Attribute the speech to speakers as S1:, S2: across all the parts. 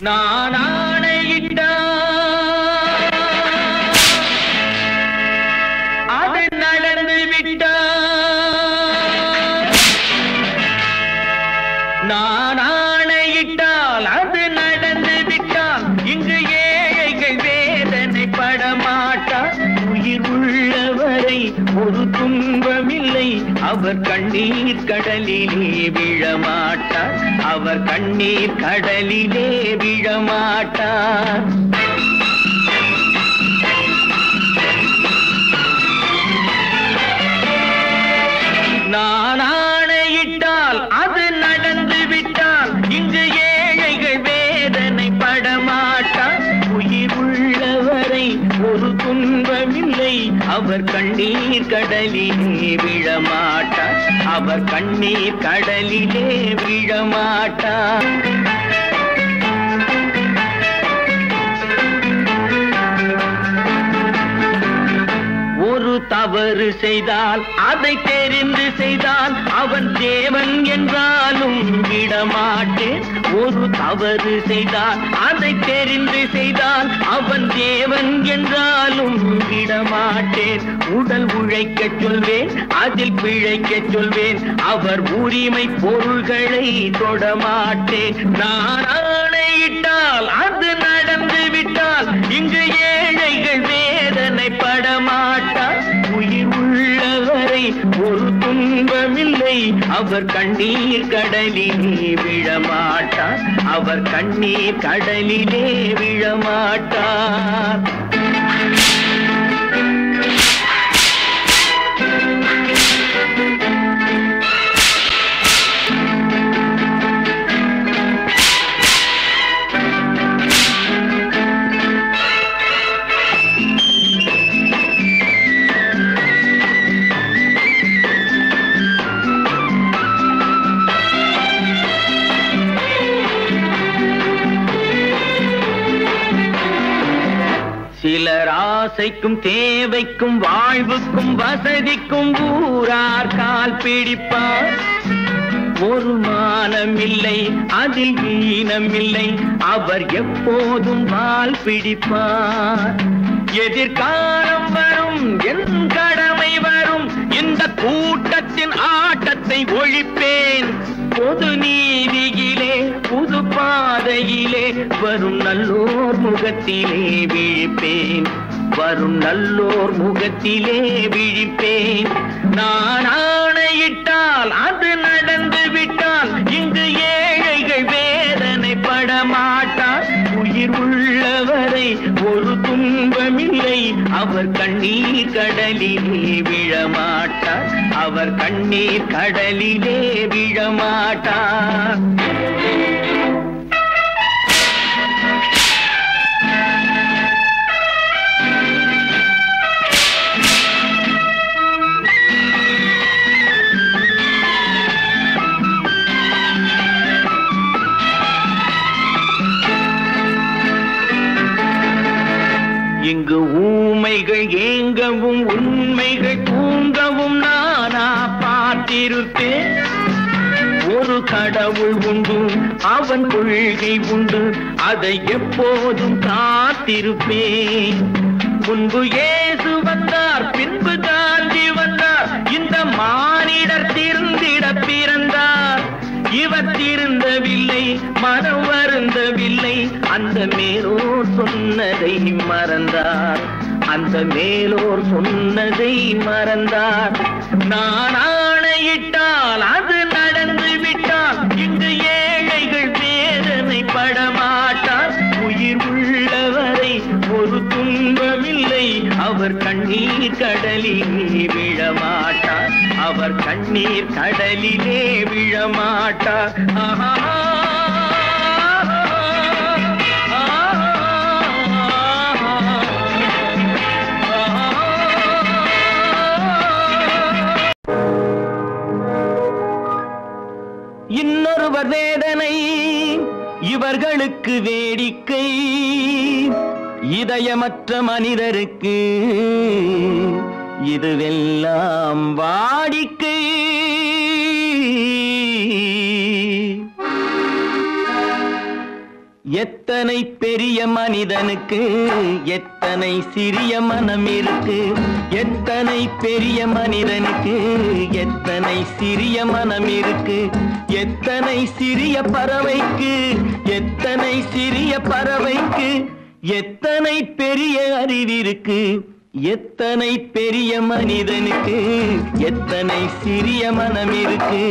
S1: நான் ஆணையிட்டால் அது நடந்து விட்டால், நான் ஆணையிட்டால் அது நடந்து விட்டால், இங்கு ஏழைகள் வேதனை படமாட்டார். உயிர் உள்ளவரை ஒரு துன்பமில்லை, அவர் கண்ணீர் கடலிலே விழமாட்டார், அவர் கண்ணீர் கடலிலே விழமாட்டார். நான் ஆணையிட்டால் அது நடந்து விட்டால், இங்கு ஏழைகள் வேதனை படமாட்டார். உயிர் உள்ளவரை ஒரு துன்பமில்லை, அவர் கண்ணீர் கடலிலே விழமாட்டார், அவர் கண்ணீர் கடலிலே விழமாட்டார். ஒரு தவறு செய்தால் அதை தெரிந்து செய்தால் அவன் தேவன் என்றாலும் விடமாட்டேன். ஒரு தவறு செய்தால் அதை தெரிந்து செய்தால் அவன் தேவன் என்றாலும் விடமாட்டேன். உடல் உழைக்கச் சொல்வேன், அதில் பிழைக்கச் சொல்வேன், அவர் உரிமை பொருள்களை தொடமாட்டேன். நான் ஆணையிட்டால் அது நடந்து விட்டால், இங்கு ஏழைகள் வேதனை படமாட்டார். உயிர் உள்ளவரை ஒரு துன்பமில்லை, அவர் கண்ணீர் கடலிலே விழமாட்டார், அவர் கண்ணீர் கடலிலே விழமாட்டார். சிலர் ஆசைக்கும் தேவைக்கும் வாழ்வுக்கும் வசதிக்கும் ஊரார் கால் பிடிப்பார். ஒரு மானமில்லை, அதில் ஈனமில்லை, அவர் எப்போதும் வால் பிடிப்பார். எதிர்காலம் வரும், என் கடமை வரும், இந்த கூட்டத்தின் ஆட்டத்தை ஒழிப்பேன். பொது நீதியிலே புது பாதையிலே வரும் நல்லோர் முகத்திலே விழிப்பேன், வரும் நல்லோர் முகத்திலே விழிப்பேன். நான் ஆணையிட்டால் அது நடந்து விட்டால், இங்கு ஏழைகள் வேதனை படமாட்டார். உயிர் உள்ளவரை ஒரு துன்பமில்லை, அவர் கண்ணீர் கடலிலே விழமாட்டார், அவர் கண்ணீர் கடலிலே விழமாட்டார். இங்கு ஊமைகள் ஏங்கவும் உண்மைகள் தூங்கவும் நானா பார்த்திருப்பேன். ஒரு கடவுள் உண்டு, அவன் கொள்கை உண்டு, அதை எப்போதும் காத்திருப்பேன். முன்பு இயேசு வந்தார், பின்பு காந்தி வந்தார், இந்த மானிடர் திருந்திட பிறந்தார். இவர் திருந்தவில்லை, மனம் வருந்தவில்லை, அந்த மேலோர் சொன்னதை மறந்தார், அந்த மேலோர் சொன்னதை மறந்தார். நான் ஆணையிட்டால் அது நடந்து விட்டால், இங்கு ஏழைகள் வேதனை படமாட்டார். உயிர் உள்ளவரை ஒரு துன்பமில்லை, அவர் கண்ணீர் கடலிலே விழமாட்டார், அவர் கண்ணீர் கடலிலே விழமாட்டார். ஆஹா இன்னொருவர் வேதனை இவர்களுக்கு வேடிக்கை, இதயமற்ற மனிதருக்கு இதுவெல்லாம் வாடிக்கை. எத்தனை பெரிய மனிதனுக்கு எத்தனை சிறிய மனம் இருக்கு. எத்தனை பெரிய மனிதனுக்கு எத்தனை சிறிய மனம் இருக்கு. எத்தனை சிறிய பறவைக்கு எத்தனை சிறிய பறவைக்கு எத்தனை பெரிய அறிவிருக்கு. எத்தனை பெரிய மனிதனுக்கு எத்தனை சிறிய மனம் இருக்கு.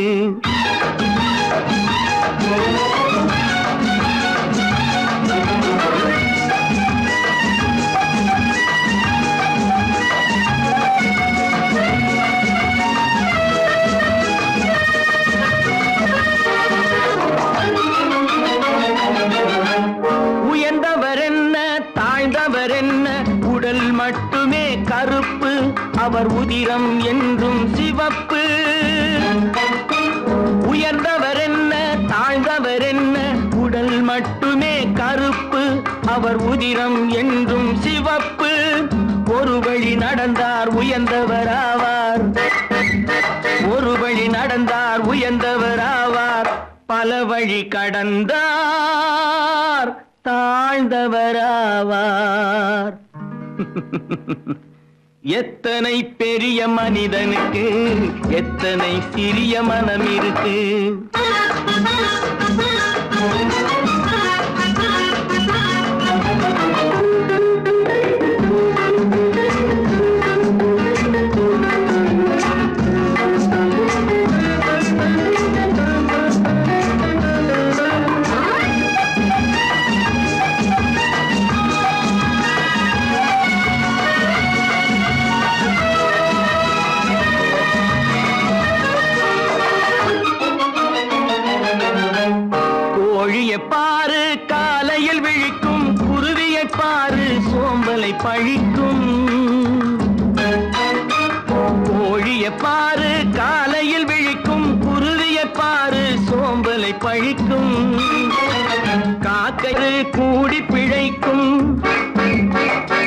S1: உயர்ந்தவர் என்ன தாழ்ந்தவர் என்ன, உடல் மட்டுமே கருப்பு, அவர் உதிரம் என்றும் சிவப்பு. உயர்ந்தவர் என்ன தாழ்ந்தவர் என்ன, உடல் மட்டுமே கருப்பு, அவர் உதிரம் என்றும் சிவப்பு. ஒரு வழி நடந்தார் உயர்ந்தவர் ஆவார், ஒரு வழி நடந்தார் உயர்ந்தவர் ஆவார். பல வழி கடந்தார் தாழ்ந்தவர் ஆவார். எத்தனை பெரிய மனிதனுக்கு எத்தனை சிறிய மனம் இருக்கு. கோழியை பாரு காலையில் விழிக்கும், குருவியை பாரு சோம்பலை பழிக்கும். கோழியை பாரு காலையில் விழிக்கும், குருவியை பாரு சோம்பலை பழிக்கும். காக்கை கூடி பிழைக்கும்,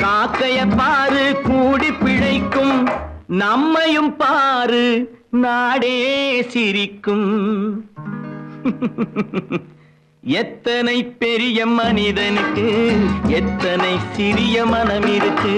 S1: காக்கைய பாரு கூடி பிழைக்கும். நம்மையும் பாரு நாடே சிரிக்கும். எத்தனை பெரிய மனிதனுக்கு எத்தனை சிறிய மனம் இருக்கு.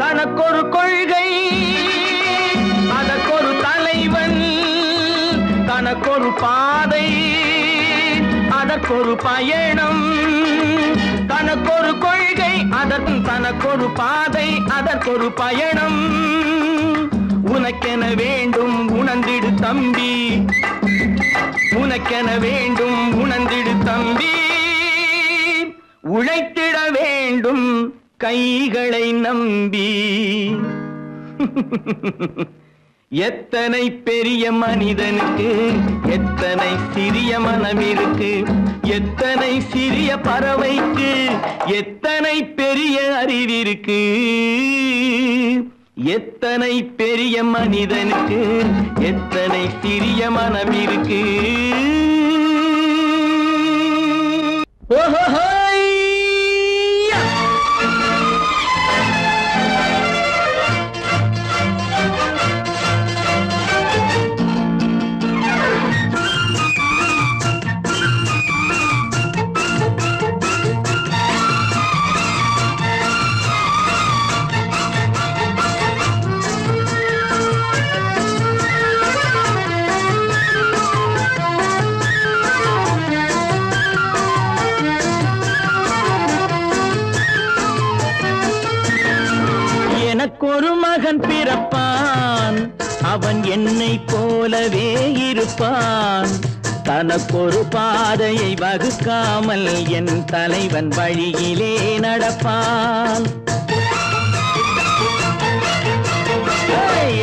S1: தனக்கொரு கொள்கை அதற்கொரு தலைவன், தனக்கொரு பாதை அதற்கொரு பயணம். தனக்கொரு கொள்கை தனக்கொரு பாதை அதற்கொரு பயணம். உனக்கென வேண்டும் உணர்ந்திடு தம்பி, உனக்கென வேண்டும் உணர்ந்திடு தம்பி. உழைத்திட வேண்டும் கைகளை நம்பி. எத்தனை பெரிய மனிதனுக்கு எத்தனை சிறிய மனம் இருக்கு. எத்தனை சிறிய பறவைக்கு எத்தனை பெரிய அறிவிருக்கு. எத்தனை பெரிய மனிதனுக்கு எத்தனை சிறிய மனம் இருக்கு. ஓஹோ எனக்கொரு மகன் பிறப்பான், அவன் என்னை போலவே இருப்பான். தனக்கொரு பாதையை வகுக்காமல் என் தலைவன் வழியிலே நடப்பான்.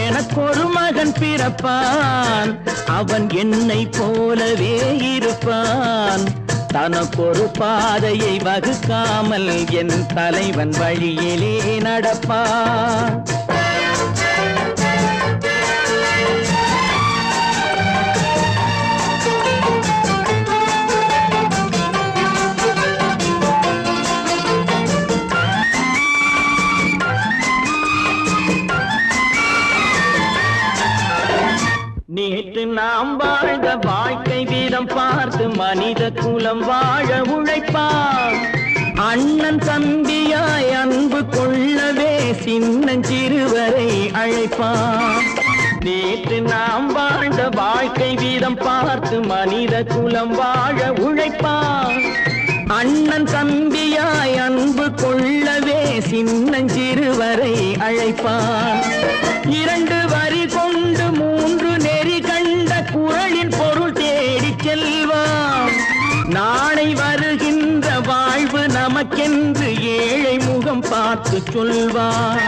S1: எனக்கொரு மகன் பிறப்பான், அவன் என்னை போலவே இருப்பான். தனக்கொரு பாதையை வகுக்காமல் என் தலைவன் வழியிலே நடப்பான். நேற்று நாம் வாழ்ந்த வாழ்க்கை வீதம் பார்த்து மனித குலம் வாழ உழைப்பான். அண்ணன் தம்பியாய் அன்பு கொள்ளவே சின்னஞ்சிறுவரை அழைப்பான். நேற்று நாம் வாழ்ந்த வாழ்க்கை வீதம் பார்த்து மனித குலம் வாழ உழைப்பான். அண்ணன் தம்பியாய் அன்பு கொள்ளவே சின்னஞ்சிறுவரை அழைப்பான். 2 வரி கொண்டு 3 நெறி கண்ட குறளின் பொருள் தேடிச் செல்வான். நாளை வருகின்ற வாழ்வு நமக்கென்று ஏழை முகம் பார்த்து சொல்வான்.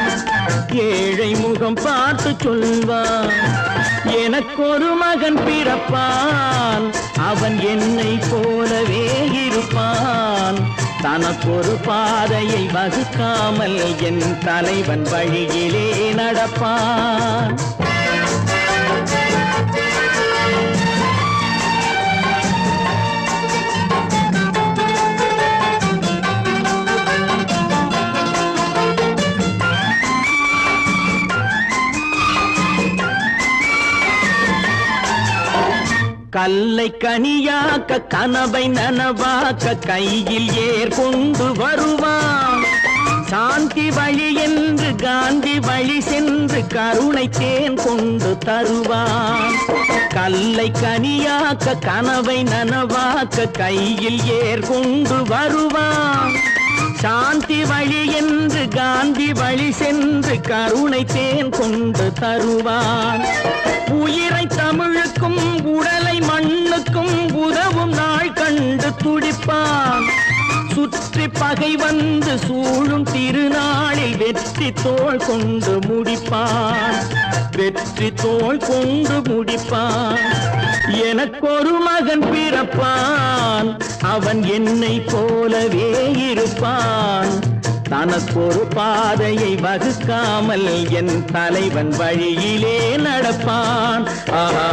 S1: ஏழை முகம் பார்த்து சொல்வான். எனக்கொரு மகன் பிறப்பான், அவன் என்னை போலவே இருப்பான். தனக்கொரு பாதையை வகுக்காமல் என் தலைவன் வழியிலே நடப்பான். கல்லை கனியாக்க கனவை நனவாக்க கையில் ஏர் கொண்டு வருவான். சாந்தி வழி என்று காந்தி வழி சென்று கருணை தேன் கொண்டு தருவான். கல்லை கனியாக்க கனவை நனவாக்க கையில் ஏர் கொண்டு வருவான். சாந்தி வழி என்று காந்தி வழி சென்று கருணை தேன் கொண்டு தருவான். உயிரை தமிழுக்கும் உடலை மண்ணுக்கும் உதவும் நாள் கண்டு துடிப்பான். சுற்றி பகை வந்து சூழும் திருநாளில் வெற்றி தோள் கொண்டு முடிப்பான். வெற்றி தோள் கொண்டு முடிப்பான். எனக்கொரு மகன் பிறப்பான், அவன் என்னை போலவே இருப்பான். தனக்கொரு பாதையை வகுக்காமல் என் தலைவன் வழியிலே நடப்பான். ஆஹா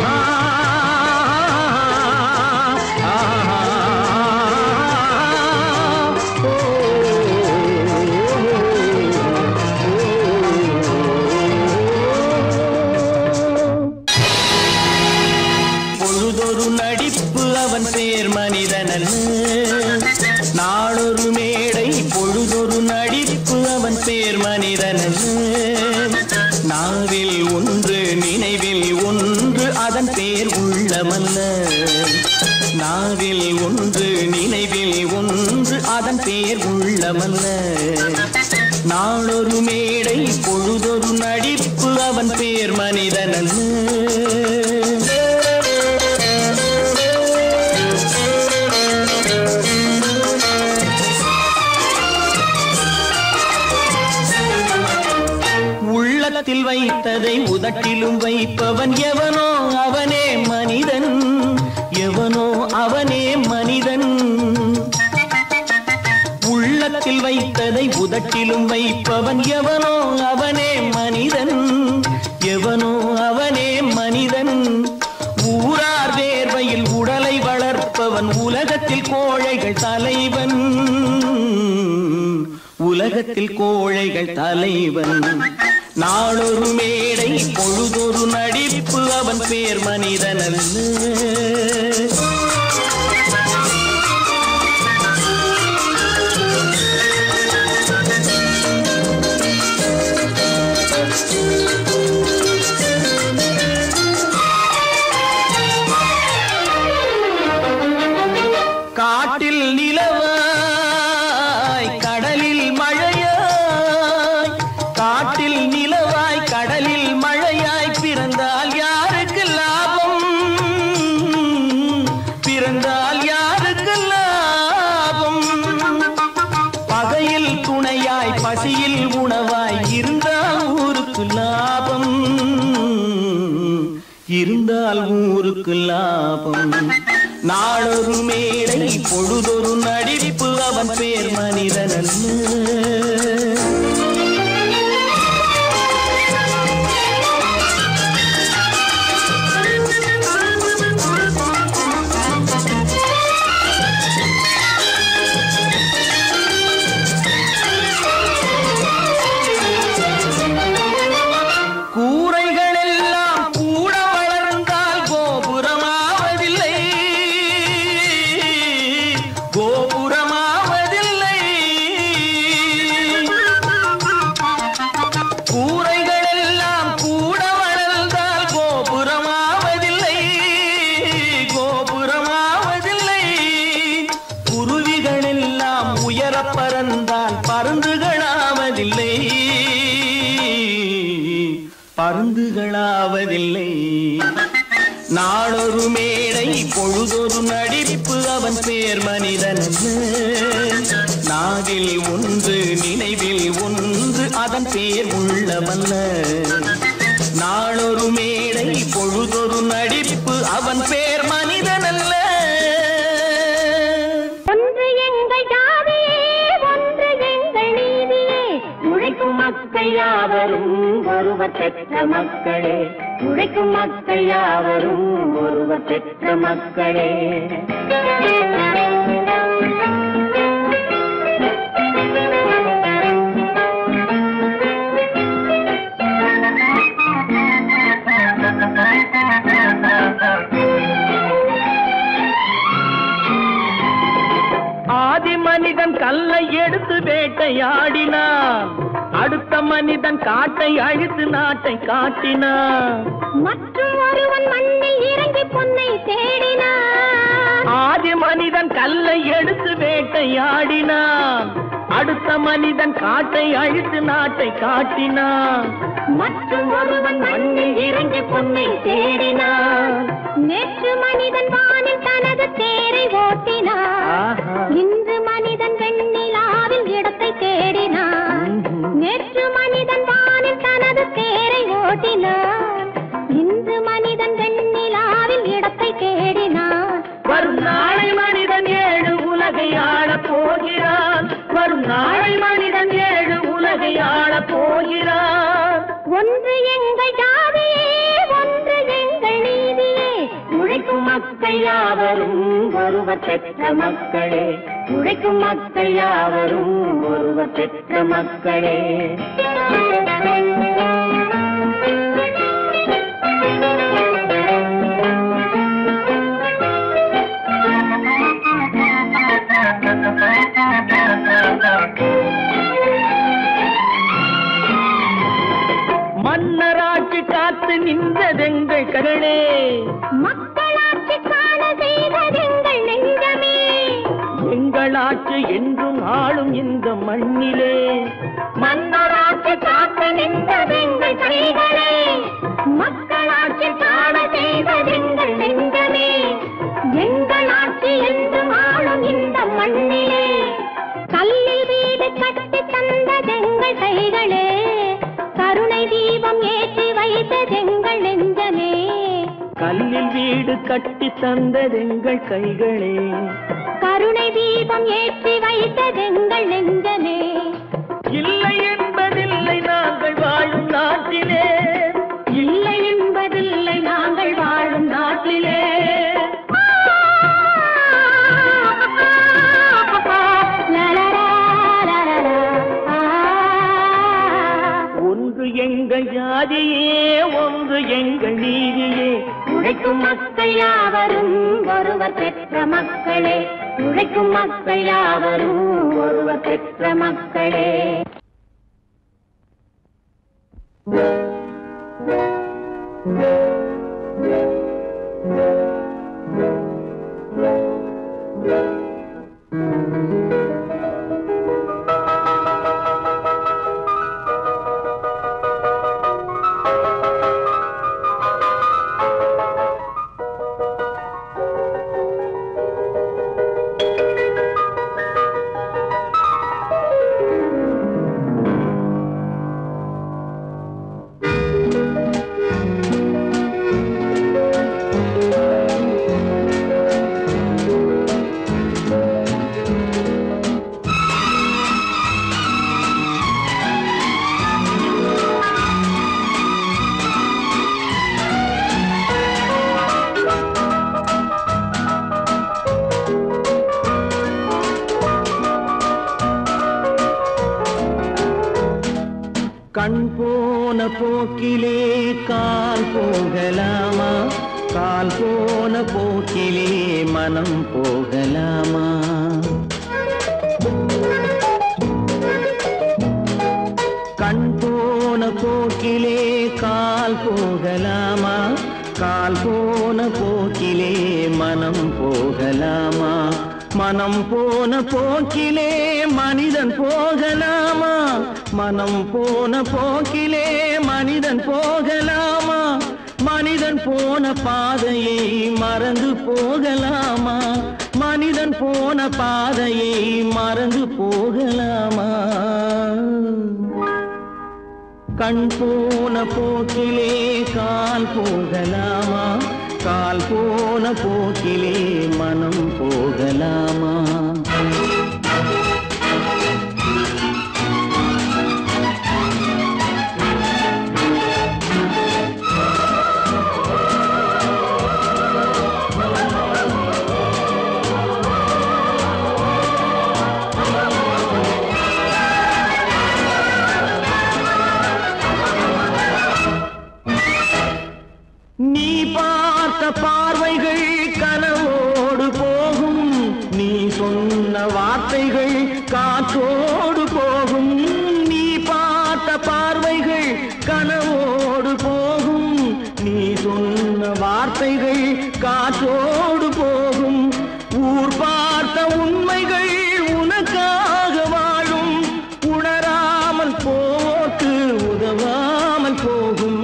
S1: பொழுதொரு நடிப்பு அவன் பேர் மனிதனன். நாளொரு மேடை பொழுதொரு நடிப்பு அவன் பேர் மனிதனன். நாவில் ஒன்று நினைவில் ஒன்று அதன் பேர் உள்ளமல்ல. நாவில் ஒன்று நினைவில் ஒன்று அதன் பேர் உள்ளமல்ல. நாளொரு மேடை பொழுதொரு நடிப்பு அவன் பேர் மனிதனன். உள்ளத்தில் வைத்ததை உதட்டிலும் வைப்பவன் எவனோ அவனே மனிதன். எவனோ அவனே மனிதன். உள்ளத்தில் வைத்ததை உதட்டிலும் வைப்பவன் எவனோ அவனே மனிதன். எவனோ அவனே மனிதன். ஊரார் வேர்வையில் உடலை வளர்ப்பவன் உலகத்தில் கோழைகள் தலைவன். உலகத்தில் கோழைகள் தலைவன். நாளொரு மேடை பொழுதொரு நடிப்பு அவன் பேர் மனிதனல்ல. காட்டில் நிலவாய் கடலில் மழையாய். காட்டில் நிலவாய் கடலில் மழையாய் பிறந்தால் யாருக்கு லாபம்? பிறந்தால் யாருக்கு லாபம்? பகையில் துணையாய் பசியில் உணவாய் இருந்தால் ஊருக்கு லாபம். இருந்தால் ஊருக்கு லாபம். நாளொரு மேடை பொழுதொரு நடிப்பு அவன் பேர் மனிதனல்ல. பருந்துகளாவதில்லை. நாளொரு மேடை பொழுதொரு நடிப்பு அவன் பேர் மனிதனல்ல. நாவில் ஒன்று நினைவில் ஒன்று அதன் பேர் உள்ளவல்ல. நாளொரு மேடை பொழுதொரு நடிப்பு அவன் பேர் மனிதனல்ல.
S2: மக்கள் யாவரும் ஒருவர் பெற்ற மக்களே, உழைக்கும் மக்கள் யாவரும் ஒருவர் பெற்ற மக்களே.
S1: ஆதி மனிதன் கல்லை எடுத்து வேட்டையாடினான், அடுத்த மனிதன் காட்டை அழித்து நாட்டை காட்டினான்.
S2: மற்றும் ஒருவன் மண்ணில் இறங்கி பொன்னை தேடினான்.
S1: ஆதி மனிதன் கல்லை எடுத்து வேட்டையாடினான், அடுத்த மனிதன் காட்டை அழித்து நாட்டை காட்டினான்.
S2: மற்றும் ஒருவன் மண்ணில் இறங்கி பொன்னை தேடினான். நேற்று மனிதன் வானில் தனது தேரை ஓட்டினான். இன்று மனிதன் வெண்ணிலாவில் இடத்தை தேடினான். நேற்று மனிதன் வானில் தனது தேரை ஓட்டினான். இன்று மனிதன் வெண்ணிலாவில் இடத்தை தேடினான்.
S1: வரும் நாளை மனிதன் 7 உலகை ஆளப் போகிறான். வரும் நாளை மனிதன் 7 உலகை ஆளப் போகிறான்.
S2: ஒன்று எங்கள் ஜாதியே, ஒன்று எங்கள் நீதியே. உழைக்கும் மக்கள் யாவரும் ஒருவர் பெற்ற மக்களே, உழைக்கும் மக்கள் யாவரும் ஒருவர் பெற்ற மக்களே.
S1: மன்னராட்சி காத்து நின்றதெங்கள் கரளே,
S2: மக்களாட்சி காண செய்ததெங்கள் நெஞ்சமே.
S1: எங்களாட்சி என்றும் ஆளும் இந்த மண்ணிலே.
S2: மன்னராட்சி காத்து நின்றதெங்கள் கைகளே, மக்களாட்சி காண செய்ததெங்கள் நெஞ்சமே. எங்களாட்சி என்றும் ஆளும் இந்த மண்ணிலே. கல்லில் வீடு கட்டி தந்ததெங்கள் கைகளே, கருணை தீபம் ஏற்றி வைத்ததெங்கள் நெஞ்சமே.
S1: கல்லில் வீடு கட்டி தந்ததெங்கள் கைகளே,
S2: கருணை தீபம் ஏற்றி வைத்ததெங்கள் நெஞ்சமே.
S1: இல்லை என்பதில்லை நாங்கள் வாழும் நாட்டிலே,
S2: இல்லை என்பதில்லை நாங்கள் வாழும் நாட்டிலே.
S1: ஒன்று எங்கள் ஜாதியே, ஒன்று எங்கள் நீதியே.
S2: உழைக்கும் மக்கள் யாவரும் ஒருவர் பெற்ற மக்களே, உழைக்கும் மக்கள் யாவரும் ஒருவர் பெற்ற மக்களே.
S1: கண் போன போக்கிலே கால் போகலாமா, கால் போன போக்கிலே மனம் போகலாமா? கண் போன போக்கிலே கால் போகலாமா, கால் போன போக்கிலே மனம் போகலாமா? மனம் போன போக்கிலே மனிதன் போகலாமா, மனம் போன போக்கிலே மனிதன் போகலாமா? மனிதன் போன பாதையை மறந்து போகலாமா, மனிதன் போன பாதையை மறந்து போகலாமா? கண் போன போக்கிலே கால் போகலாமா, கால் போன போக்கிலே மனம் போகலாமா? நீ பார்த்த பார்வைகள் கனவோடு போகும், நீ சொன்ன வார்த்தைகள் காற்றோடு போகும். நீ பார்த்த பார்வைகள் கனவோடு போகும், நீ சொன்ன வார்த்தைகள் காற்றோடு போகும். ஊர் பார்த்த உண்மைகள் உனக்காக வாழும், உணராமல் போக்கு உதவாமல் போகும்,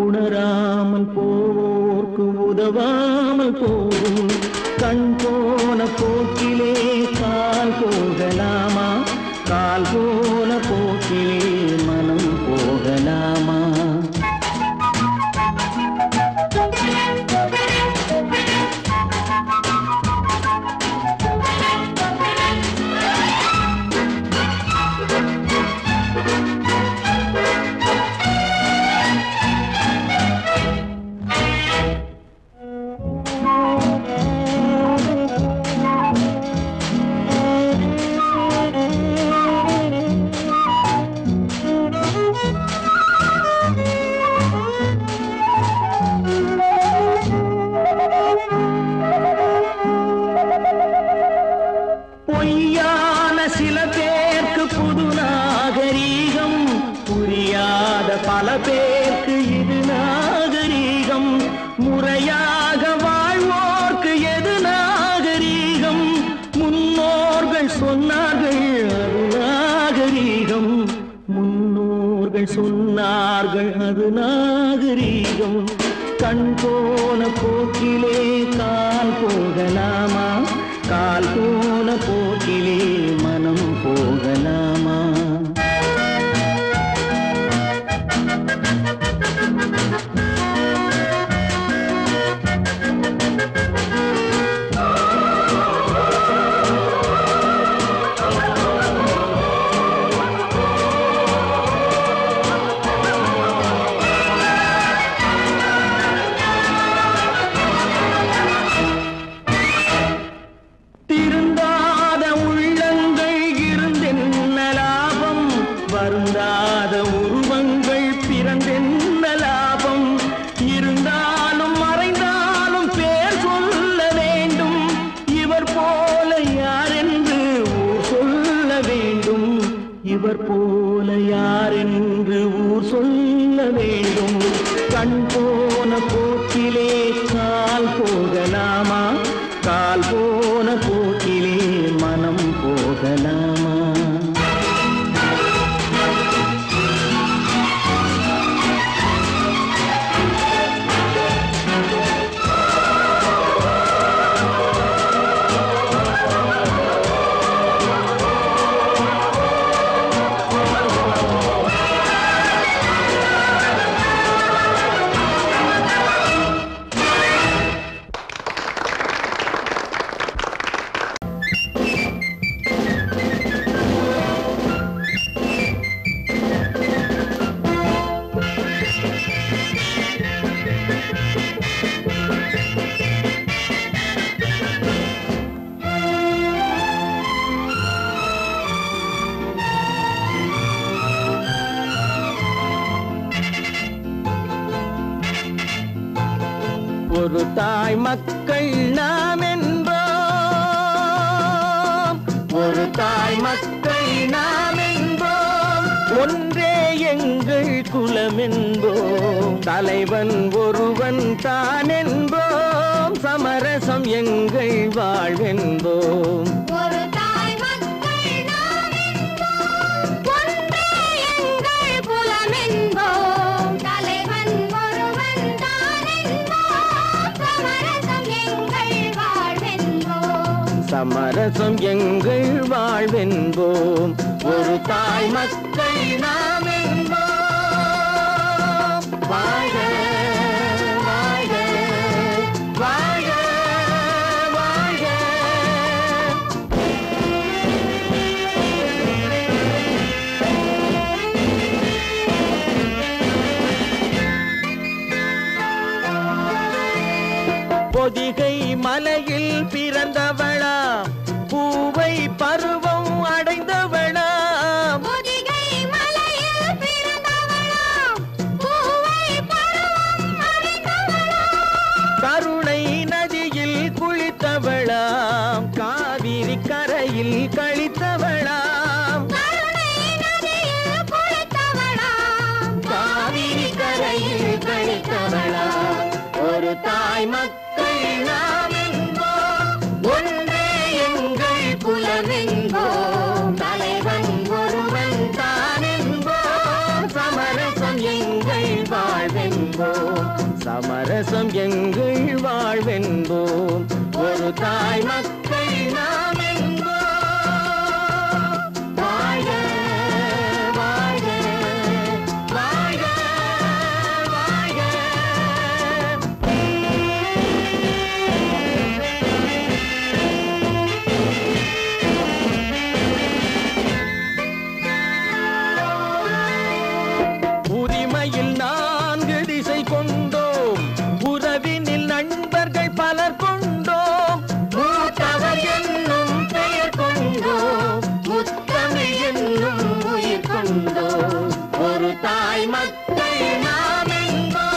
S1: உணராமல் போர்க்கு உதவாமல் போகும். கண் போன போக்கிலே கால் போகலாமா, கால் போன போக்கிலே மனம் போகலாமா? பொய்யான சில பேருக்கு புது நாகரீகம், புரியாத பல பேருக்கு இது நாகரீகம். முறையாக வாழ்வோர்க்கு எது நாகரீகம்? முன்னோர்கள் சொன்னார்கள் அது நாகரீகம், முன்னோர்கள் சொன்னார்கள் அது நாகரீகம். கண் போன போக்கிலே கால் போகலாமா, கால் போன போக்கிலே மனம் போகலாமா? திருந்தாத உள்ளங்கள் இருந்தென்ன லாபம், வருந்தாத உருவங்கள் பிறந்தென்ன லாபம்? இருந்தாலும் மறைந்தாலும் பேர் சொல்ல வேண்டும், இவர் போல யாரென்று ஊர் சொல்ல வேண்டும், இவர் போல யாரென்று ஊர் சொல்ல வேண்டும். கண் போன போக்கிலே கால் போகலாமா, கால் போன போக்கிலே மனம் போகலாமா?
S3: மக்கள் நாம் என்போம், ஒரு தாய் மக்கள் நாம் என்போம், ஒன்றே எங்கள் குலம் என்போம், தலைவன் ஒருவன் தான் என்போம், சமரசம் எங்கள் வாழ்வென்போம். சமரசம் எங்கள் வாழ்வென்போம், ஒரு தாய் மக்கள் நாம் என்போம். வாழ்க வாழ்க வாழ்க வாழ்க. பொதிகை மலையில் பிறந்தவளா, பூவை பருவம் அடைந்தவளா,
S2: பொதிகை மலையில் பிறந்தவளா, பூவை பருவம் அடைந்தவளா,
S3: கருணை நதியில் குளித்தவளா, காவிரி கரையில் கழித்தவளா,
S2: கருணை நதியில் குளித்தவளா,
S3: காவிரி கரையில் கழித்தவளா, ஒரு தாய் மக்கள் நாம் என்போம், ஒன்றே எங்கள் குலம் என்போம், தலைவன் ஒருவன் தான் என்போம், சமரசம் எங்கள் வாழ்வென்போம், சமரசம் எங்கள் வாழ்வென்போம், ஒரு தாய் மக்கள் நாம் என்போம். வாழ்க வாழ்க வாழ்க வாழ்க. உரிமையில் 4 திசை கொண்டோம், உறவினில் நண்பர்கள் பலர் கொண்டோம், மூத்தவர் என்னும் பெயர் கொண்டோம், முத்தமிழ் என்னும் உயிர் கொண்டோம், ஒரு தாய் மக்கள் நாம் என்போம்.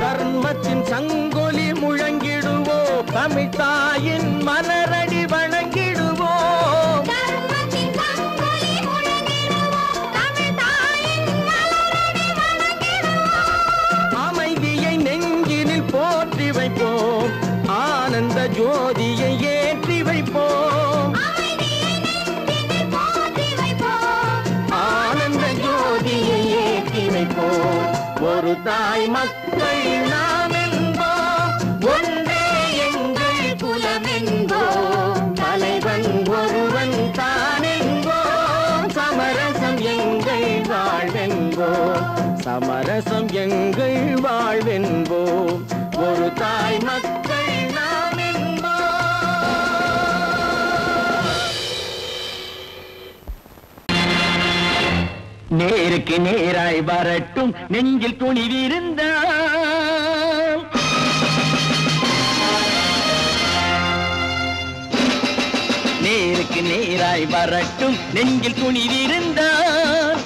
S3: தர்மத்தின் சங்கொலி முழங்கிடுவோம், தமிழ் தாயின் மலரடி வணங்கிடுவோம்,
S2: தர்மத்தின் சங்கொலி முழங்கிடுவோம், தமிழ் தாயின் மலரடி வணங்கிடுவோம்,
S3: அமைதியை நெஞ்சினில் போற்றி வைப்போம், ஆனந்த ஜோதியை ஏற்றி வைப்போம்,
S2: அமைதியை நெஞ்சினில் போற்றி வைப்போம்,
S3: ஆனந்த ஜோதியை ஏற்றி வைப்போம், ஒரு தாய் மக்கள் நாம் என்போம், ஒன்றே எங்கள் குலம் என்போம், தலைவன் ஒருவன் தான் என்போம், சமரசம் எங்கள் வாழ்வென்போம், சமரசம் எங்கள் வாழ்வென்போம், ஒரு தாய் மக்கள் நாம் என்போம். நேருக்கு நேராய் வரட்டும் நெஞ்சில் துணிவிருந்தால், நேருக்கு நேராய் வரட்டும் நெஞ்சில் துணிவிருந்தால்,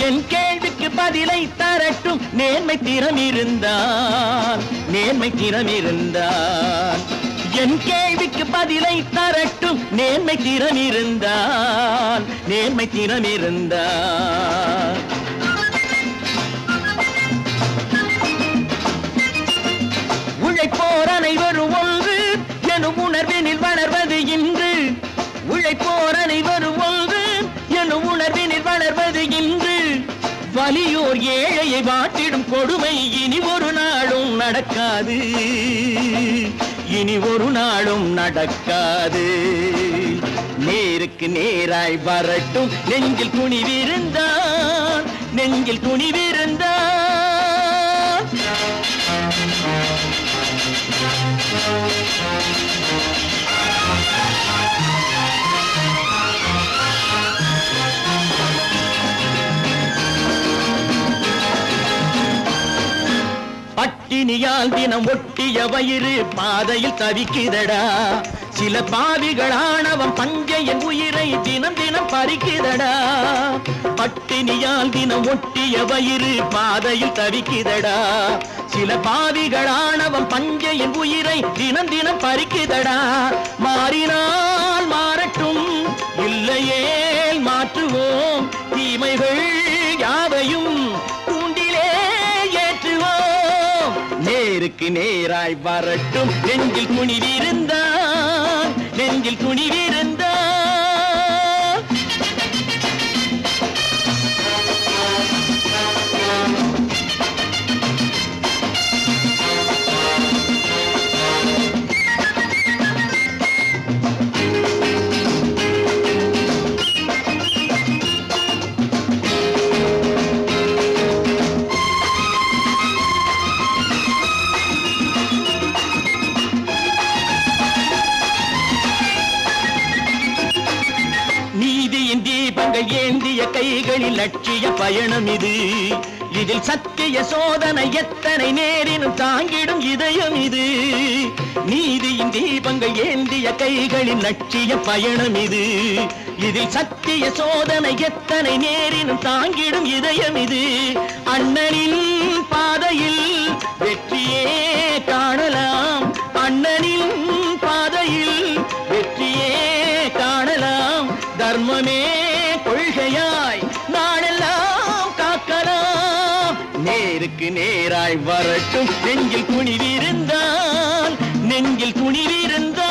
S3: என் கேள்விக்கு பதிலை தரட்டும் நேர்மை திறம் இருந்தால், நேர்மை திறம் இருந்தால், என் கேள்விக்கு பதிலை தரட்டும் நேர்மை திறம் இருந்தால், நேர்மை திறம் இருந்தால். உழைப்போர் அனைவரும் ஒன்று எனும் உணர்வினில் வளர்வது இன்று, உழைப்போர் அனைவரும் ஒன்று எனும் உணர்வினில் வளர்வது இன்று, வலியோர் ஏழையை வாட்டிடும் கொடுமை இனி ஒரு நாளும் நடக்காது, இனி ஒரு நாளும் நடக்காது. நேருக்கு நேராய் வரட்டும் நெஞ்சில் துணிவிருந்தால், நெஞ்சில் துணிவிருந்தால். பட்டி பட்டினியால் தினம் ஒட்டிய வயிறு பாதையில் தவிக்குதடா. சில பாவிகளானவன் பஞ்சையின் உயிரை தினம் தினம் பறிக்குதடா. பட்டினியால் தினம் ஒட்டிய வயிறு பாதையில் தவிக்குதடா. சில பாவிகளானவன் பஞ்சையின் உயிரை தினம் தினம் பறிக்குதடா. மாறினால் மாறட்டும், இல்லையே மாற்றுவோம், தீமைகள் யாவையும் கூண்டிலே ஏற்றுவோம். நேருக்கு நேராய் வரட்டும், நெஞ்சில் துணிவிருந்தான், நெஞ்சில் துணிவிருந்தான். ஏந்திய கைகளில் லட்சிய பயணம் இது. இதில் சத்திய சோதனை எத்தனை நேரினும் தாங்கிடும் இதயம் இது. நீதியின் தீபங்கள் ஏந்திய கைகளில் லட்சிய பயணம் இது. இதில் சத்திய சோதனை எத்தனை நேரினும் தாங்கிடும் இதயம் இது. அண்ணனின் பாதையில் வெற்றியே காணலாம், அண்ணனின் பாதையில் வெற்றியே காணலாம். தர்மமே கொள்கையாய் நாடெல்லாம் காக்கலாம். நேருக்கு நேராய் வரட்டும், நெஞ்சில் துணிவிருந்தான், நெஞ்சில் துணிவிருந்தான்.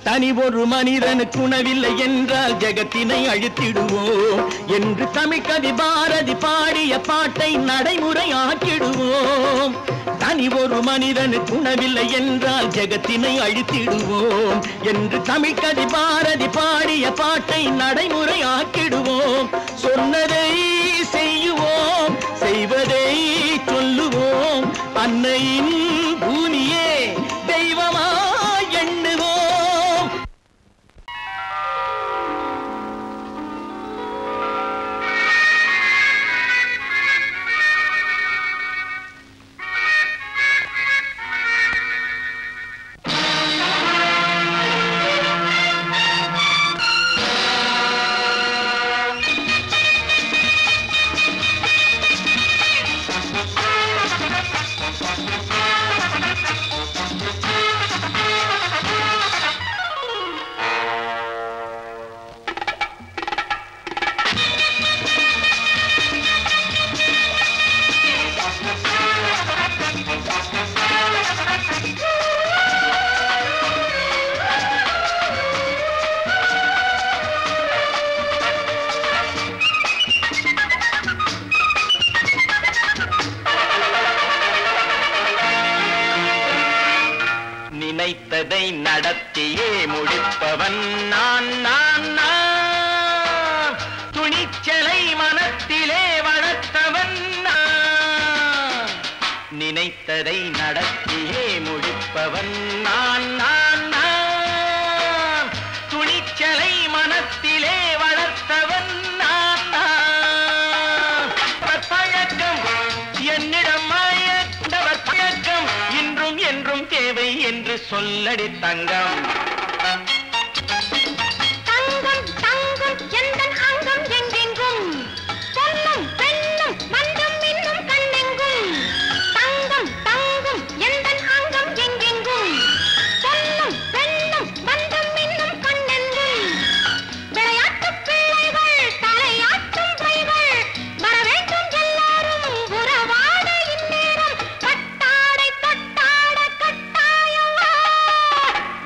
S3: தனி ஒரு மனிதனுக்கு உணவில்லை என்றால் ஜெகத்தினை அழித்திடுவோம் என்று தமிழ்கவி பாரதி பாடிய பாட்டை நடைமுறையாக்கிடுவோம். தனி ஒரு மனிதனுக்கு உணவில்லை என்றால் ஜெகத்தினை அழித்திடுவோம் என்று தமிழ்கவி பாரதி பாடிய பாட்டை நடைமுறையாக்கிடுவோம். சொன்னதை செய்யுவோம், செய்வதை சொல்லுவோம், அன்னையின் பூமியே தெய்வமா எண்ணுவோம். நினைத்ததை நடத்தியே முடிப்பவன் நான் நான் நான். துணிச்சலை மனத்திலே வளர்த்தவன் நான். நினைத்ததை நடத்தியே முடிப்பவன் நான் நான் நான். துணிச்சலை மனத்திலே வளர்த்தவன் நான் நான். பழக்கம் என்னிடம் மாயவர் பழக்கம் இன்றும் என்றும் தேவை என்று சொல்லடி தங்கம்.
S2: தங்கம் தங்கம் எந்தன் அங்கம் எங்கெங்கும், பொன்னும் பெண்ணும் மண்டும் இன்னும் கண்ணெங்கும். தங்கம் தங்கம் எந்தன் அங்கம் எங்கெங்கும், பொன்னும் பெண்ணும் மண்டும் இன்னும் கண்ணெங்கும். விளையாட்டு பிள்ளைகள் தலையாட்டும் பைகள் வர வேண்டும் எல்லாரும் உறவாட இந்நேரம். கட்டாடை தொட்டாட கட்டாயவா.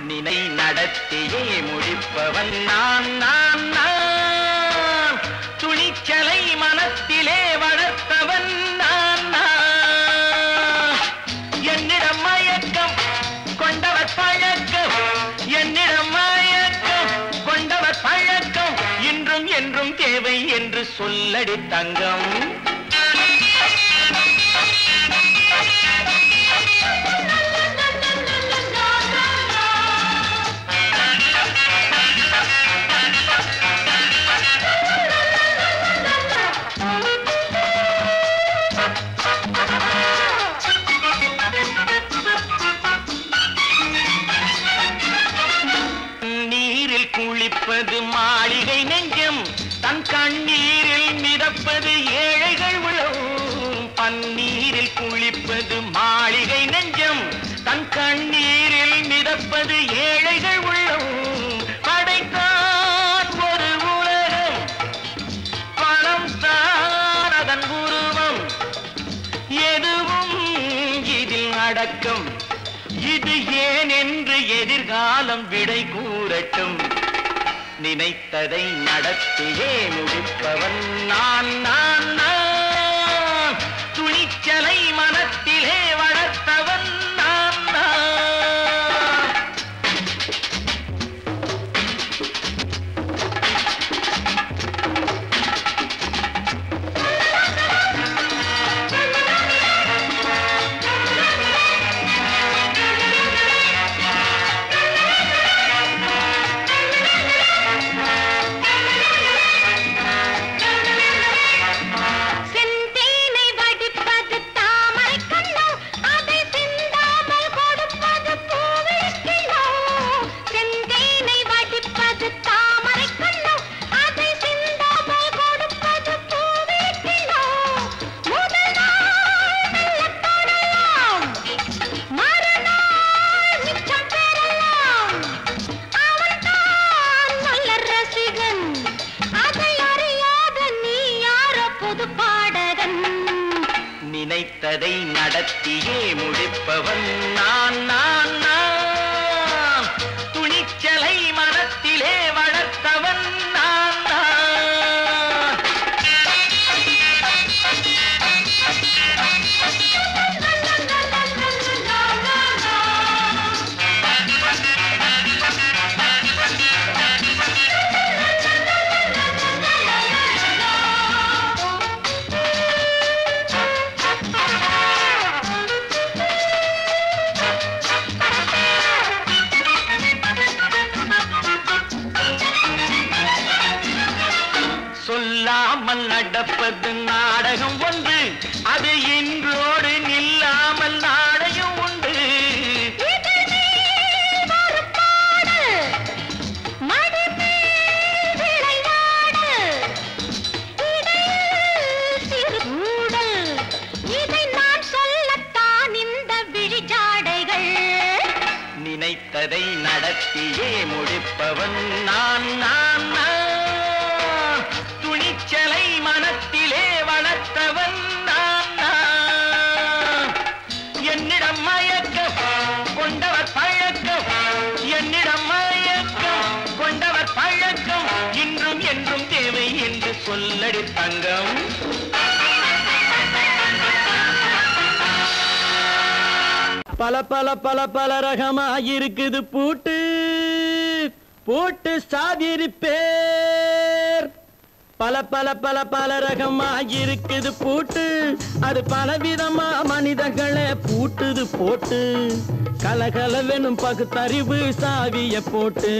S3: நினை நடத்தியே முடிப்பவன் நான் நான் நான். துணிச்சலை மனத்திலே வளர்த்தவன் நான் நான். என்னிடம் மயக்கம் கொண்டவர் பழக்கம், என்னிடம் மயக்கம் கொண்டவர் பழக்கம் இன்றும் என்றும் தேவை என்று சொல்லடி தங்கம். படைப்பது ஏழைகள் உள்ளம் படைத்தான் ஒரு உலகம் பணம் தான் அதன் உருவம் எதுவும் இதில் அடக்கம் இது ஏன் என்று எதிர்காலம் விடை கூறட்டும் நினைத்ததை நடத்தியே முடிப்பவன் நான் நான் நான் துணிச்சலை மனத்திலே வளர்த்தவன் நான் நான் நினைத்ததை நடத்தியே முடிப்பவன் நான் நான் நான் துணிச்சலை மனத்திலே வளர்த்தவன் நான் நான் சொல்லாமல் நடப்பது நாடகம் ஒன்று அது இன்றோடு நில்லாமல் நாடையும் உண்டு
S2: இதை நான் சொல்லத்தான் இந்த விழிஜாடைகள்
S3: நினைத்ததை நடத்தியே முடிப்பவன் நான் நான் நான் துணிச்சலை மனத்திலே வளர்த்தவன் நான் நான் என்னிடம் மயக்கம் கொண்டவர் பழக்கம் என்னிடம் மயக்கம் கொண்டவர் பழக்கம் இன்றும் என்றும் தேவை என்று சொல்லடி தங்கம்
S1: பல பல பல பல ரகமா இருக்குது பூட்டு பூட்டு சாதிரி பேர் பல பல பல பல ரகமா இருக்குது பூட்டு அது பலவிதமா மனிதர்களை பூட்டுது போட்டு கலகலவெனும் பகுத்தறிவு சாவிய போட்டு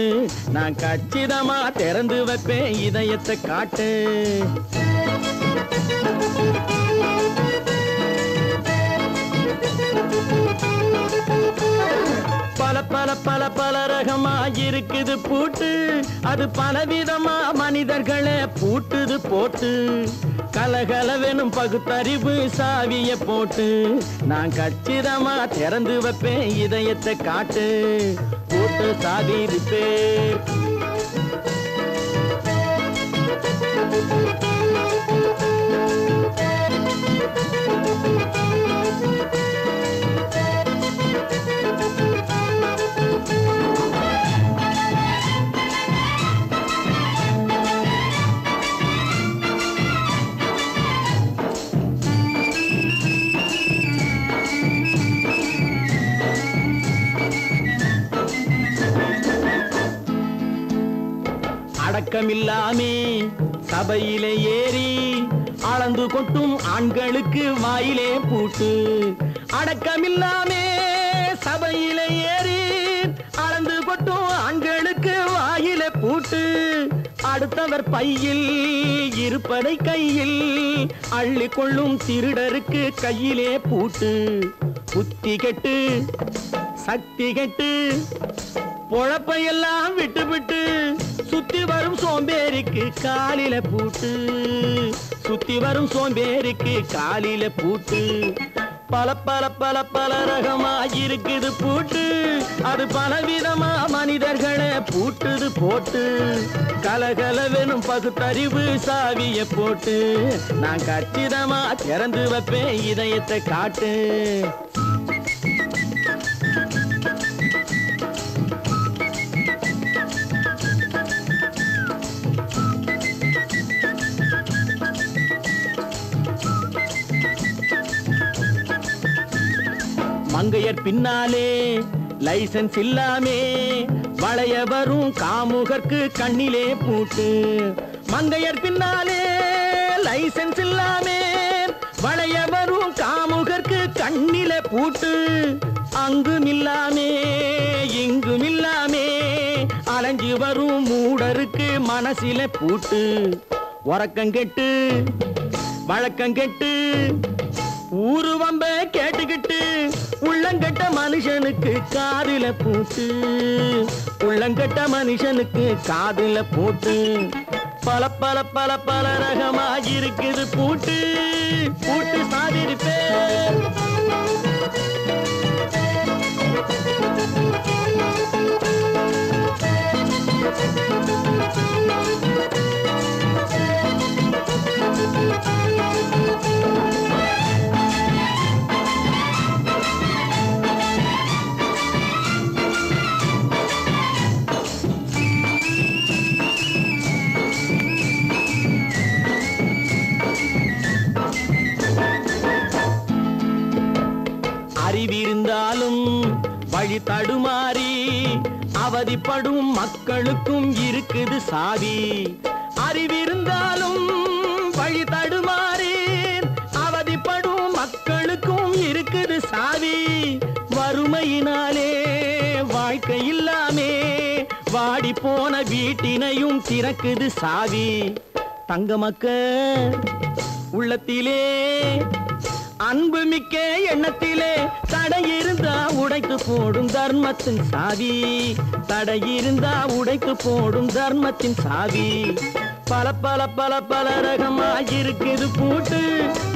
S1: நான் கச்சிதமா திறந்து வைப்பேன் இதயத்தை காட்டு பல பல பல பல ரகமா இருக்குது பூட்டு அது பலவிதமா மனிதர்களை பூட்டுது போட்டு கலகலவெனும் பகுத்தறிவு சாவிய போட்டு நான் கச்சிதமா திறந்து வைப்பேன் இதயத்தை காட்டு பூட்டு சாதிரி பேர் அடக்கமில்லாமே சபையிலே ஏறி அளந்து கொட்டும் ஆண்களுக்கு வாயிலே பூட்டு அடக்கமில்லாமே சபையிலே ஏறி அளந்து கொட்டும் ஆண்களுக்கு வாயிலே பூட்டு அடுத்தவர் பையில் இருப்பதை கையில் அள்ளி கொள்ளும் திருடருக்கு கையிலே பூட்டு புத்தி கெட்டு சக்தி கெட்டு பொழப்பையெல்லாம் விட்டு விட்டு சுத்தி வரும் சோம்பேறிக்கு காலில பூட்டு சுத்தி வரும் சோம்பேறிக்கு காலில பூட்டு
S4: பல பல பல பல ரகமா இருக்குது பூட்டு, அது பலவிதமா மனிதர்களை பூட்டுது போட்டு. கலகலவெனும் பகுத்தறிவு சாவிய போட்டு, நான் கச்சிதமா திறந்து வைப்பேன் இதயத்தை காட்டு. மங்கையர் பின்னாலே லைசன்ஸ் இல்லாமே வளைய வரும் காமுகர்க்கு கண்ணிலே பூட்டு. மங்கையர் பின்னாலே லைசன்ஸ் இல்லாமே வளைய வரும் காமுகர்க்கு கண்ணிலே பூட்டு. அங்கும் இல்லாமே இங்கும் இல்லாமே அலைஞ்சு வரும் மூடருக்கு மனசிலே பூட்டு. உறக்கம் கெட்டு வழக்கம் கெட்டு ஊரு வம்ப கேட்டுக்கிட்டு உள்ளங்கட்ட மனுஷனுக்கு காதுல பூட்டு. உள்ளங்கட்ட மனுஷனுக்கு காதுல பூட்டு. பல பல பல பல ரகமா இருக்குது பூட்டு. பூட்டு சாதிருப்பேன். அறிவிருந்தாலும் வழி தடுமாறி அவதிப்படும் மக்களுக்கும் இருக்குது சாவி. அறிவிருந்தாலும் வழி தடுமாறி அவதிப்படும் மக்களுக்கும் இருக்குது சாவி. வறுமையினாலே வாழ்க்கை இல்லாமே வாடி போன வீட்டினையும் திறக்குது சாவி. தங்க மக்கள் உள்ளத்திலே அன்பு மிக்க எண்ணத்திலே தடையிருந்தா உடைத்து போடும் தர்மத்தின் சாவி. தடையிருந்தா உடைத்து போடும் தர்மத்தின் சாவி. பல பல பல பல ரகமா இருக்குது பூட்டு,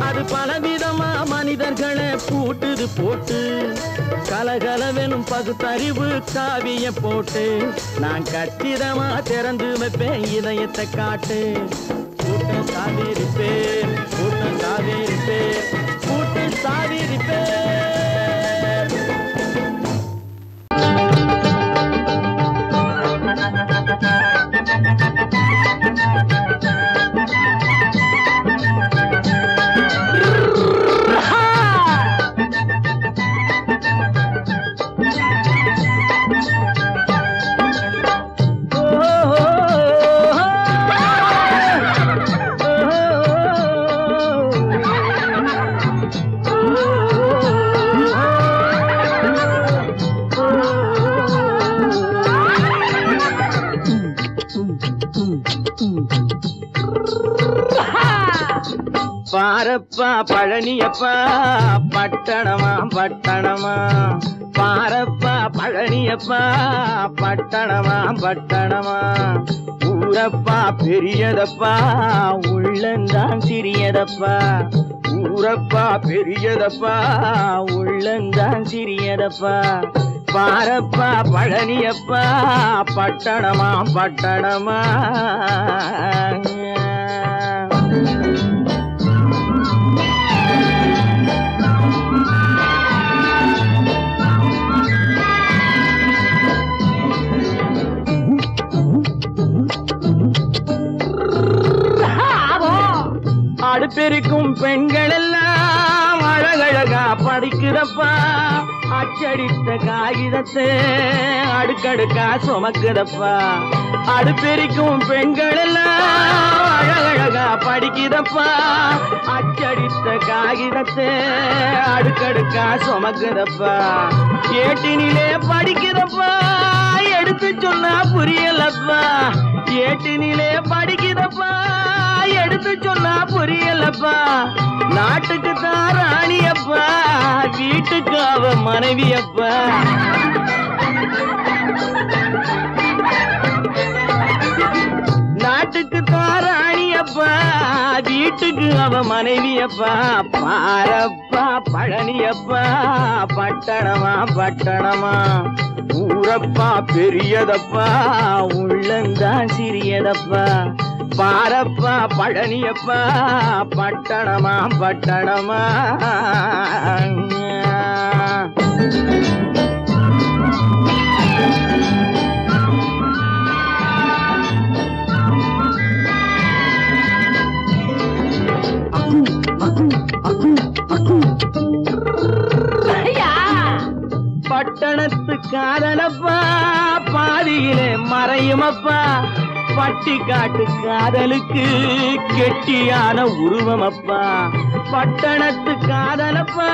S4: அது பலவிதமா மனிதர்களை பூட்டுது போட்டு. கலகலவெனும் பகுத்தறிவு சாவிய போட்டு, நான் கச்சிதமா திறந்து வைப்பேன் இதயத்தை காட்டு. கூட்டம் சாவிருப்பேன், கூட்டம் சாவிருப்பேன், கூட்டம் சாவிருப்பேன். பாரப்பா பழனியப்பா பட்டணமா பட்டணமா. பாரப்பா பழனியப்பா பட்டணமா பட்டணமா. ஊரப்பா பெரியதப்பா உள்ளந்தான் சிறியதப்பா. ஊரப்பா பெரியதப்பா உள்ளந்தான் சிறியதப்பா. பாரப்பா பழனியப்பா பட்டணமா பட்டணமா. அடுப்பெருக்கும் பெண்கள் எல்லாம் அழகழகா படிக்கிறப்பா. அச்சடித்த காகிதத்தை அடுக்கடுக்கா சுமக்குதப்பா. அடுப்பெருக்கும் பெண்கள் எல்லாம் அழகழகா படிக்கிறப்பா. அச்சடித்த காகிதத்தை அடுக்கடுக்கா சுமக்குதப்பா. ஏட்டினிலே படிக்கிறப்பா, எடுத்து சொன்னா புரியலப்பா. ஏட்டினிலே படிக்கிறப்பா, எடுத்து சொன்னா புரியலப்பா. நாட்டுக்கு தான் ராணியப்பா, வீட்டுக்கு அவ மனைவியப்பா. நாட்டுக்கு தான் ராணியப்பா, வீட்டு வீட்டுக்கு அவ மனைவியப்பா பாரப்பா பழனியப்பா பட்டணமா பட்டணமா ஊரப்பா பெரியதப்பா உள்ளந்தான் சிறியதப்பா பாரப்பா பழனியப்பா பட்டணமா பட்டணமா பட்டணத்து காதலப்பா பாதியிலே மறையுமப்பா பட்டி காட்டு காதலுக்கு கெட்டியான உருவமப்பா பட்டணத்து காதலப்பா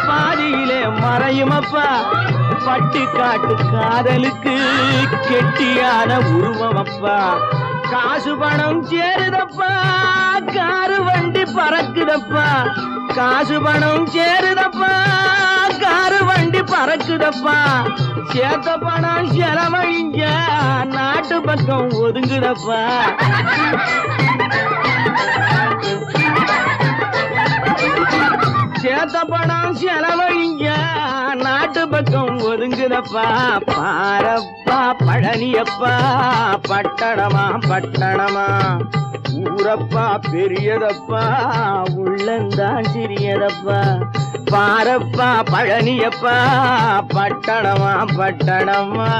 S4: பாதியிலே மறையுமப்பா பட்டி காட்டு காதலுக்கு கெட்டியான உருவமப்பா காசு பணம் சேருதப்பா காரு வண்டி பறக்குதப்பா காசு பணம் சேருதப்பா காரு வண்டி பறக்குதப்பா சேத்த பணம் செலவழிஞ்ச நாட்டு பக்கம் ஒதுங்குதப்பா சேத்த பணம் செலவழிஞ்ச நாட்டு பக்கம் ஒதுங்குதப்பா பாரப்பா பழனியப்பா பட்டணமா பட்டணமா ஊரப்பா பெரியதப்பா உள்ளந்தான் சிறியதப்பா பாரப்பா பழனியப்பா பட்டணமா பட்டணமா